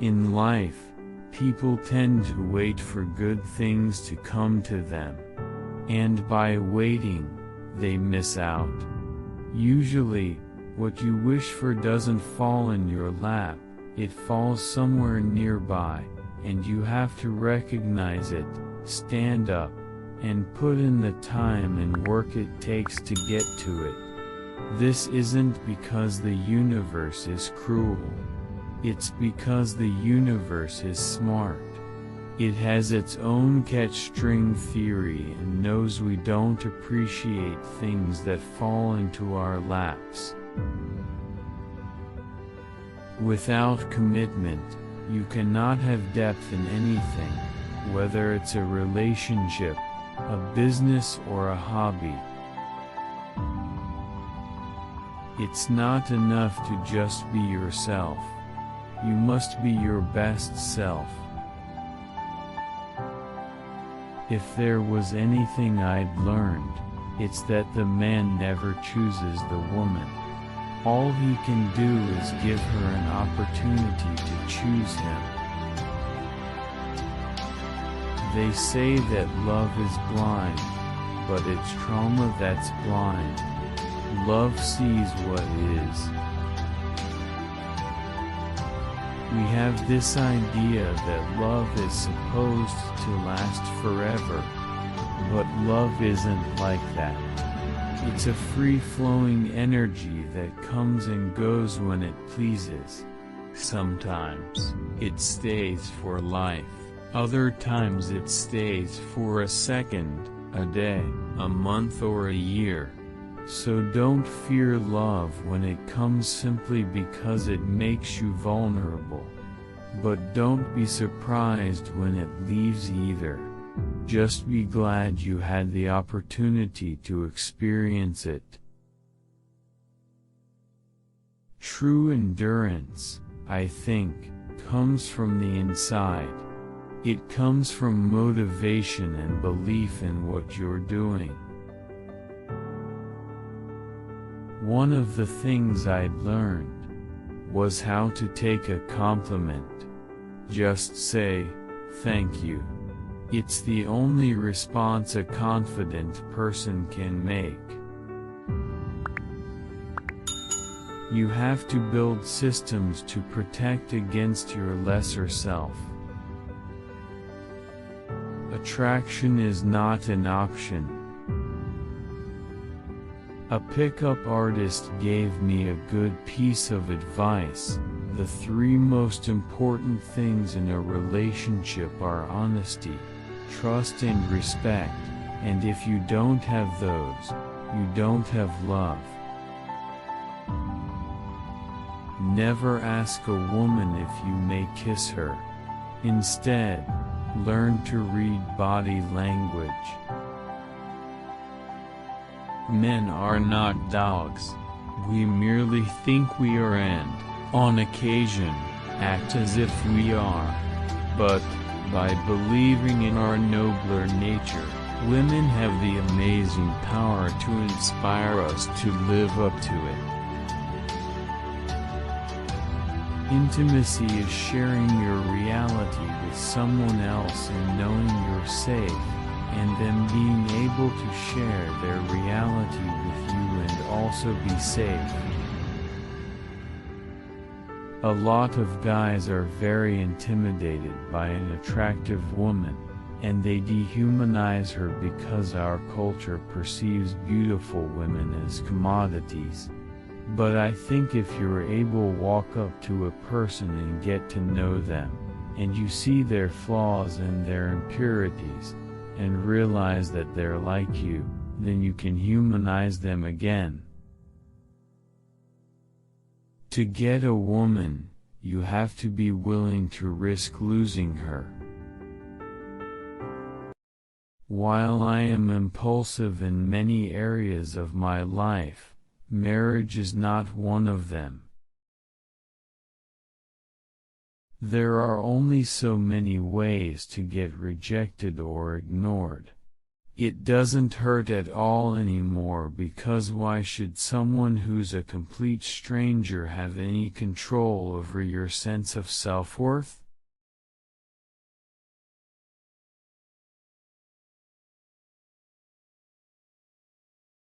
In life, people tend to wait for good things to come to them. And by waiting, they miss out. Usually, what you wish for doesn't fall in your lap, it falls somewhere nearby, and you have to recognize it, stand up, and put in the time and work it takes to get to it. This isn't because the universe is cruel. It's because the universe is smart. It has its own catch-string theory and knows we don't appreciate things that fall into our laps. Without commitment, you cannot have depth in anything, whether it's a relationship, a business or a hobby. It's not enough to just be yourself. You must be your best self. If there was anything I'd learned, it's that the man never chooses the woman. All he can do is give her an opportunity to choose him. They say that love is blind, but it's trauma that's blind. Love sees what is. We have this idea that love is supposed to last forever, but love isn't like that. It's a free-flowing energy that comes and goes when it pleases. Sometimes, it stays for life. Other times it stays for a second, a day, a month or a year. So don't fear love when it comes simply because it makes you vulnerable. But don't be surprised when it leaves either. Just be glad you had the opportunity to experience it. True endurance, I think, comes from the inside. It comes from motivation and belief in what you're doing. One of the things I'd learned was how to take a compliment. Just say, "Thank you." It's the only response a confident person can make. You have to build systems to protect against your lesser self. Attraction is not an option. A pickup artist gave me a good piece of advice. The three most important things in a relationship are honesty, trust and respect, and if you don't have those, you don't have love. Never ask a woman if you may kiss her. Instead, learn to read body language. Men are not dogs. We merely think we are and, on occasion, act as if we are. But, by believing in our nobler nature, women have the amazing power to inspire us to live up to it. Intimacy is sharing your reality with someone else and knowing you're safe, and them being able to share their reality with you and also be safe. A lot of guys are very intimidated by an attractive woman, and they dehumanize her because our culture perceives beautiful women as commodities. But I think if you're able to walk up to a person and get to know them, and you see their flaws and their impurities, and realize that they're like you, then you can humanize them again. To get a woman, you have to be willing to risk losing her. While I am impulsive in many areas of my life, marriage is not one of them. There are only so many ways to get rejected or ignored. It doesn't hurt at all anymore because why should someone who's a complete stranger have any control over your sense of self-worth?